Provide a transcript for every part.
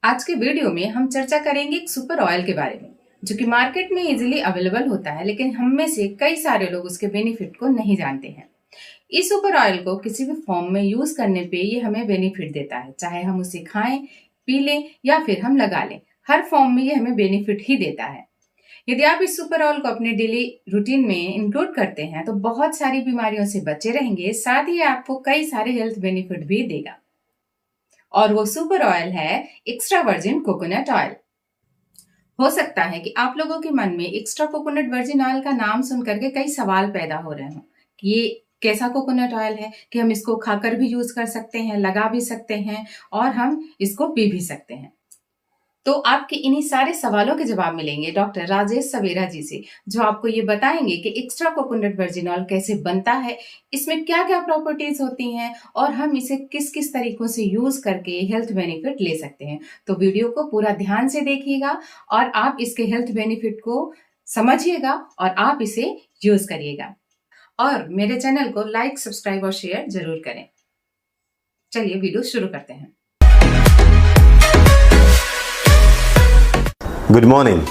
आज के वीडियो में हम चर्चा करेंगे एक सुपर ऑयल के बारे में, जो कि मार्केट में इजीली अवेलेबल होता है, लेकिन हम में से कई सारे लोग उसके बेनिफिट को नहीं जानते हैं। इस सुपर ऑयल को किसी भी फॉर्म में यूज करने पे ये हमें बेनिफिट देता है, चाहे हम उसे खाएं, पी लें या फिर हम लगा लें। हर फॉर्म में ये हमें बेनिफिट ही देता है। यदि आप इस सुपर ऑयल को अपने डेली रूटीन में इंक्लूड करते हैं तो बहुत सारी बीमारियों से बचे रहेंगे, साथ ही आपको कई सारे हेल्थ बेनिफिट भी देगा। और वो सुपर ऑयल है एक्स्ट्रा वर्जिन कोकोनट ऑयल। हो सकता है कि आप लोगों के मन में एक्स्ट्रा कोकोनट वर्जिन ऑयल का नाम सुनकर के कई सवाल पैदा हो रहे हों कि ये कैसा कोकोनट ऑयल है कि हम इसको खाकर भी यूज कर सकते हैं, लगा भी सकते हैं और हम इसको पी भी सकते हैं। तो आपके इन्हीं सारे सवालों के जवाब मिलेंगे डॉक्टर राजेश सवेरा जी से, जो आपको ये बताएंगे कि एक्स्ट्रा कोकोनट वर्जिन ऑयल कैसे बनता है, इसमें क्या क्या प्रॉपर्टीज होती हैं और हम इसे किस किस तरीकों से यूज करके हेल्थ बेनिफिट ले सकते हैं। तो वीडियो को पूरा ध्यान से देखिएगा और आप इसके हेल्थ बेनिफिट को समझिएगा और आप इसे यूज करिएगा। और मेरे चैनल को लाइक, सब्सक्राइब और शेयर जरूर करें। चलिए वीडियो शुरू करते हैं। Good morning.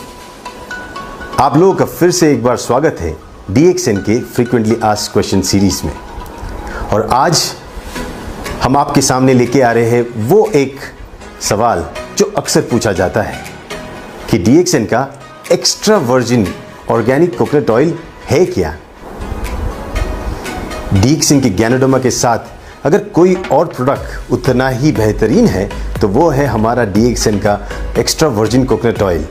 आप लोगों का फिर से एक बार स्वागत है DXN के फ्रीक्वेंटली आस्क्ड क्वेश्चन सीरीज में। और आज हम आपके सामने लेके आ रहे हैं वो एक सवाल जो अक्सर पूछा जाता है कि DXN का extra virgin organic coconut oil है क्या। DXN के ज्ञानोडर्मा के साथ अगर कोई और प्रोडक्ट उतना ही बेहतरीन है तो वो है हमारा DXN का एक्स्ट्रा वर्जिन कोकोनट ऑयल।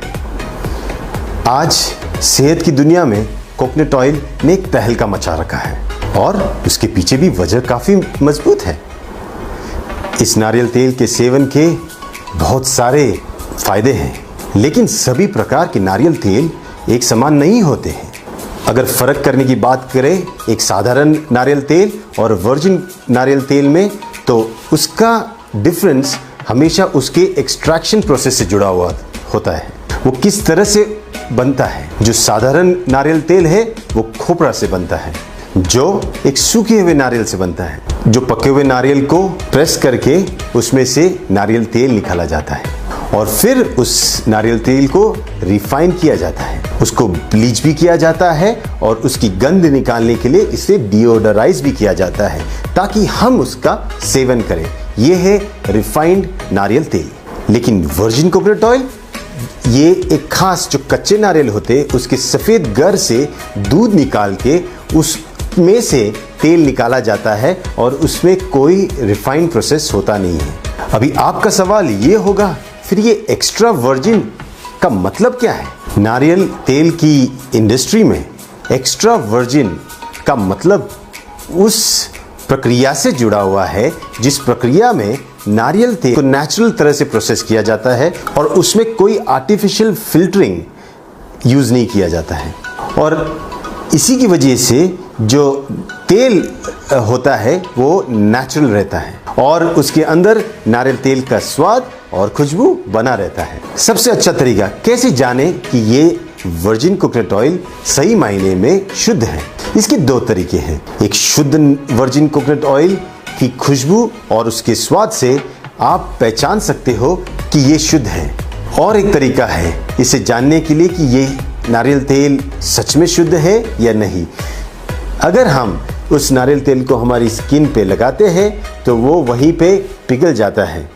आज सेहत की दुनिया में कोकोनट ऑयल ने एक तहलका मचा रखा है और उसके पीछे भी वजह काफ़ी मजबूत है। इस नारियल तेल के सेवन के बहुत सारे फायदे हैं, लेकिन सभी प्रकार के नारियल तेल एक समान नहीं होते हैं। अगर फ़र्क करने की बात करें एक साधारण नारियल तेल और वर्जिन नारियल तेल में, तो उसका डिफरेंस हमेशा उसके एक्सट्रैक्शन प्रोसेस से जुड़ा हुआ होता है। वो किस तरह से बनता है। जो साधारण नारियल तेल है वो खोपरा से बनता है, जो एक सूखे हुए नारियल से बनता है। जो पके हुए नारियल को प्रेस करके उसमें से नारियल तेल निकाला जाता है और फिर उस नारियल तेल को रिफाइन किया जाता है, उसको ब्लीच भी किया जाता है और उसकी गंध निकालने के लिए इसे डिओडराइज भी किया जाता है ताकि हम उसका सेवन करें। यह है रिफाइंड नारियल तेल। लेकिन वर्जिन कोकोनट ऑयल ये एक खास जो कच्चे नारियल होते उसके सफ़ेद गर से दूध निकाल के उसमें से तेल निकाला जाता है और उसमें कोई रिफाइंड प्रोसेस होता नहीं है। अभी आपका सवाल ये होगा, फिर ये एक्स्ट्रा वर्जिन का मतलब क्या है। नारियल तेल की इंडस्ट्री में एक्स्ट्रा वर्जिन का मतलब उस प्रक्रिया से जुड़ा हुआ है जिस प्रक्रिया में नारियल तेल को नेचुरल तरह से प्रोसेस किया जाता है और उसमें कोई आर्टिफिशियल फिल्टरिंग यूज़ नहीं किया जाता है। और इसी की वजह से जो तेल होता है वो नेचुरल रहता है और उसके अंदर नारियल तेल का स्वाद और खुशबू बना रहता है। सबसे अच्छा तरीका कैसे जाने कि ये वर्जिन कोकोनट ऑयल सही मायने में शुद्ध है, इसके दो तरीके हैं। एक शुद्ध वर्जिन कोकोनट ऑयल की खुशबू और उसके स्वाद से आप पहचान सकते हो कि ये शुद्ध है, और एक तरीका है इसे जानने के लिए कि ये नारियल तेल सच में शुद्ध है या नहीं। अगर हम उस नारियल तेल को हमारी स्किन पे लगाते हैं तो वो वहीं पे पिघल जाता है।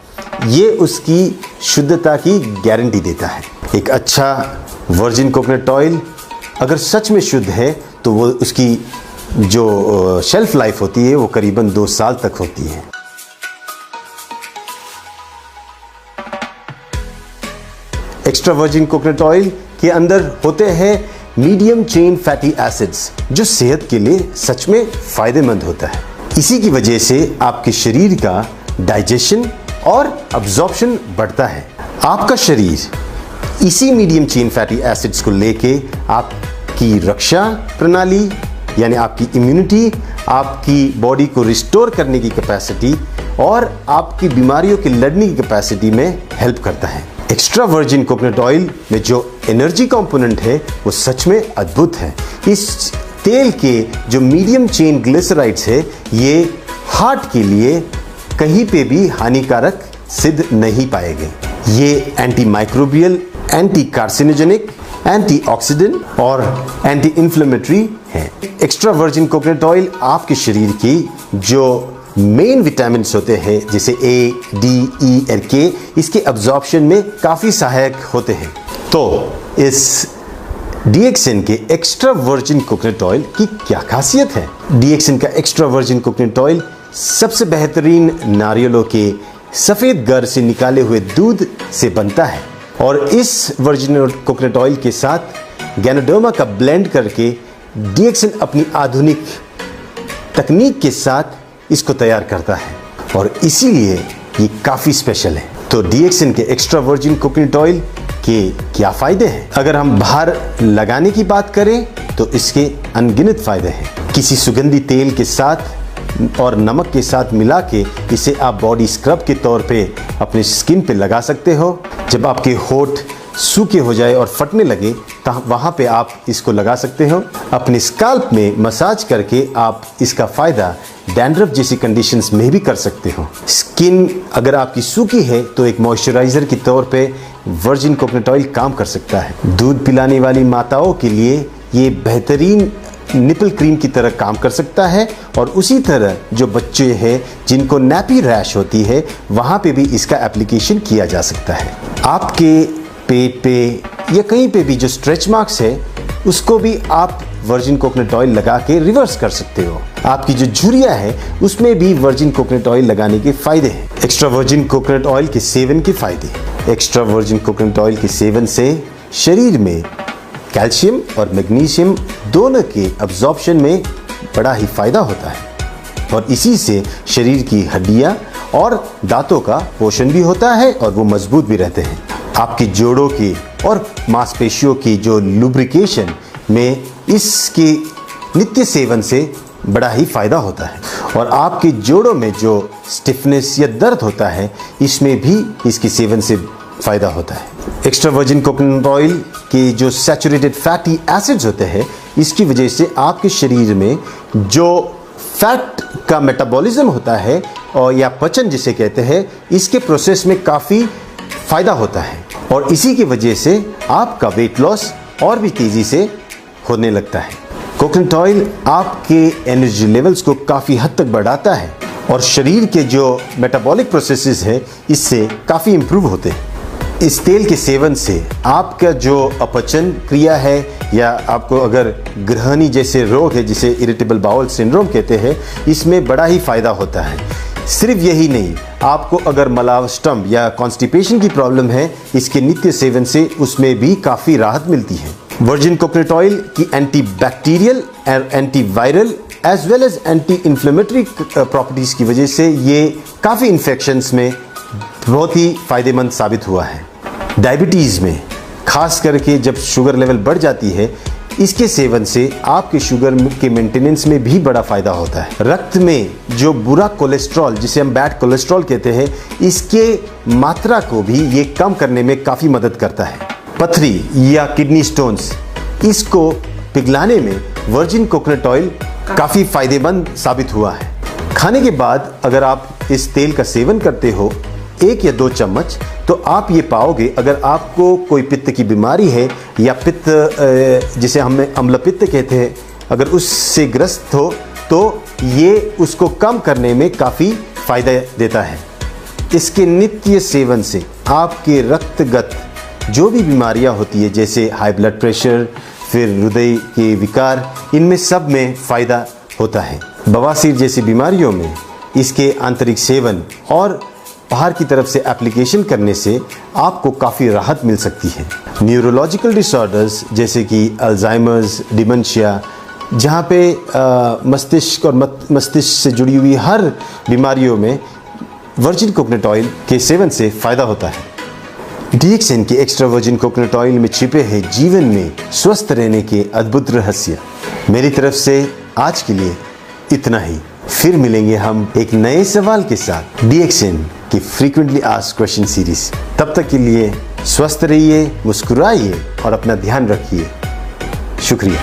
ये उसकी शुद्धता की गारंटी देता है। एक अच्छा वर्जिन कोकोनट ऑयल अगर सच में शुद्ध है तो वो उसकी जो शेल्फ लाइफ होती है वो करीबन 2 साल तक होती है। एक्स्ट्रा वर्जिन कोकोनट ऑयल के अंदर होते हैं मीडियम चेन फैटी एसिड्स, जो सेहत के लिए सच में फायदेमंद होता है। इसी की वजह से आपके शरीर का डाइजेशन और अब्जॉर्प्शन बढ़ता है। आपका शरीर इसी मीडियम चेन फैटी एसिड्स को लेके आपकी रक्षा प्रणाली यानी आपकी इम्यूनिटी, आपकी बॉडी को रिस्टोर करने की कैपेसिटी और आपकी बीमारियों के लड़ने की कैपेसिटी में हेल्प करता है। एक्स्ट्रा वर्जिन कोकोनट ऑयल में जो एनर्जी कंपोनेंट है वो सच में अद्भुत है। इस तेल के जो मीडियम चेन ग्लिसराइड्स है ये हार्ट के लिए कहीं पे भी हानिकारक सिद्ध नहीं पाए गए। ये anti microbial, anti carcinogenic, antioxidant और एंटी इन्फ्लेमेटरी है। एक्स्ट्रा वर्जिन कोकोनट ऑयल आपके शरीर की जो मेन विटामिन्स होते हैं जैसे ए, डी, ई और के, इसके अब्जॉर्प्शन में काफ़ी सहायक होते हैं। तो इस डीएक्सएन के एक्स्ट्रा वर्जिन कोकोनट ऑयल की क्या खासियत है? डीएक्सएन का एक्स्ट्रा वर्जिन कोकोनट ऑयल सबसे बेहतरीन नारियलों के सफ़ेद गर से निकाले हुए दूध से बनता है और इस वर्जिन कोकोनट ऑयल के साथ गैनोडर्मा का ब्लेंड करके डीएक्सएन अपनी आधुनिक तकनीक के साथ इसको तैयार करता है और इसीलिए ये काफ़ी स्पेशल है। तो डीएक्सएन के एक्स्ट्रा वर्जिन कोकोनट ऑयल के क्या फ़ायदे हैं? अगर हम बाहर लगाने की बात करें तो इसके अनगिनत फ़ायदे हैं। किसी सुगंधी तेल के साथ और नमक के साथ मिला के इसे आप बॉडी स्क्रब के तौर पे अपने स्किन पे लगा सकते हो। जब आपके होठ सूखे हो जाए और फटने लगे तो वहाँ पे आप इसको लगा सकते हो। अपने स्काल्प में मसाज करके आप इसका फ़ायदा डैंड्रफ जैसी कंडीशंस में भी कर सकते हो। स्किन अगर आपकी सूखी है तो एक मॉइस्चराइज़र के तौर पे वर्जिन कोकोनट ऑयल काम कर सकता है। दूध पिलाने वाली माताओं के लिए ये बेहतरीन निपल क्रीम की तरह काम कर सकता है और उसी तरह जो बच्चे हैं जिनको नैपी रैश होती है वहाँ पे भी इसका एप्लीकेशन किया जा सकता है। आपके पेट पे या कहीं पे भी जो स्ट्रेच मार्क्स है उसको भी आप वर्जिन कोकोनट ऑयल लगा के रिवर्स कर सकते हो। आपकी जो झुर्रियाँ है उसमें भी वर्जिन कोकोनट ऑयल लगाने के फ़ायदे हैं। एक्स्ट्रा वर्जिन कोकोनट ऑयल के सेवन के फ़ायदे। एक्स्ट्रा वर्जिन कोकोनट ऑयल के सेवन से शरीर में कैल्शियम और मैग्नीशियम दोनों के अब्जॉर्प्शन में बड़ा ही फ़ायदा होता है और इसी से शरीर की हड्डियां और दांतों का पोषण भी होता है और वो मजबूत भी रहते हैं। आपकी जोड़ों की और मांसपेशियों की जो लुब्रिकेशन में इसके नित्य सेवन से बड़ा ही फ़ायदा होता है और आपके जोड़ों में जो स्टिफनेस या दर्द होता है इसमें भी इसके सेवन से फ़ायदा होता है। एक्स्ट्रा वर्जिन कोकोनट ऑयल के जो सैचुरेटेड फैटी एसिड्स होते हैं इसकी वजह से आपके शरीर में जो फैट का मेटाबॉलिज्म होता है और या पचन जिसे कहते हैं इसके प्रोसेस में काफ़ी फ़ायदा होता है और इसी की वजह से आपका वेट लॉस और भी तेज़ी से होने लगता है। कोकोनट ऑयल आपके एनर्जी लेवल्स को काफ़ी हद तक बढ़ाता है और शरीर के जो मेटाबॉलिक प्रोसेसेस हैं इससे काफ़ी इम्प्रूव होते हैं। इस तेल के सेवन से आपका जो अपचन क्रिया है या आपको अगर गृहिणी जैसे रोग है जिसे इरिटेबल बाउल सिंड्रोम कहते हैं इसमें बड़ा ही फ़ायदा होता है। सिर्फ यही नहीं, आपको अगर मलावस्टम या कॉन्स्टिपेशन की प्रॉब्लम है इसके नित्य सेवन से उसमें भी काफ़ी राहत मिलती है। वर्जिन कोकोनट ऑयल की एंटी बैक्टीरियल और anti viral as well as anti inflammatory properties की वजह से ये काफ़ी इन्फेक्शंस में बहुत ही फ़ायदेमंद साबित हुआ है। डायबिटीज़ में खास करके जब शुगर लेवल बढ़ जाती है इसके सेवन से आपके शुगर के मेंटेनेंस में भी बड़ा फ़ायदा होता है। रक्त में जो बुरा कोलेस्ट्रॉल जिसे हम बैड कोलेस्ट्रॉल कहते हैं इसके मात्रा को भी ये कम करने में काफ़ी मदद करता है। पथरी या किडनी स्टोन्स इसको पिघलाने में वर्जिन कोकोनट ऑयल काफ़ी फ़ायदेमंद साबित हुआ है। खाने के बाद अगर आप इस तेल का सेवन करते हो 1 या 2 चम्मच तो आप ये पाओगे अगर आपको कोई पित्त की बीमारी है या पित्त जिसे हम अम्लपित्त कहते हैं अगर उससे ग्रस्त हो तो ये उसको कम करने में काफ़ी फ़ायदा देता है। इसके नित्य सेवन से आपके रक्तगत जो भी बीमारियां होती है जैसे हाई ब्लड प्रेशर फिर हृदय के विकार इनमें सब में फ़ायदा होता है। बवासीर जैसी बीमारियों में इसके आंतरिक सेवन और बाहर की तरफ से एप्लीकेशन करने से आपको काफ़ी राहत मिल सकती है। न्यूरोलॉजिकल डिसऑर्डर्स जैसे कि अल्जाइमर्स, डिमेंशिया जहाँ पे मस्तिष्क और मस्तिष्क से जुड़ी हुई हर बीमारियों में वर्जिन कोकोनट ऑयल के सेवन से फ़ायदा होता है। डीएक्सएन के एक्स्ट्रा वर्जिन कोकोनट ऑयल में छिपे हैं जीवन में स्वस्थ रहने के अद्भुत रहस्य। मेरी तरफ से आज के लिए इतना ही। फिर मिलेंगे हम एक नए सवाल के साथ डीएक्सएन की फ्रीक्वेंटली आस्क्ड क्वेश्चन सीरीज। तब तक के लिए स्वस्थ रहिए, मुस्कुराइए और अपना ध्यान रखिए। शुक्रिया।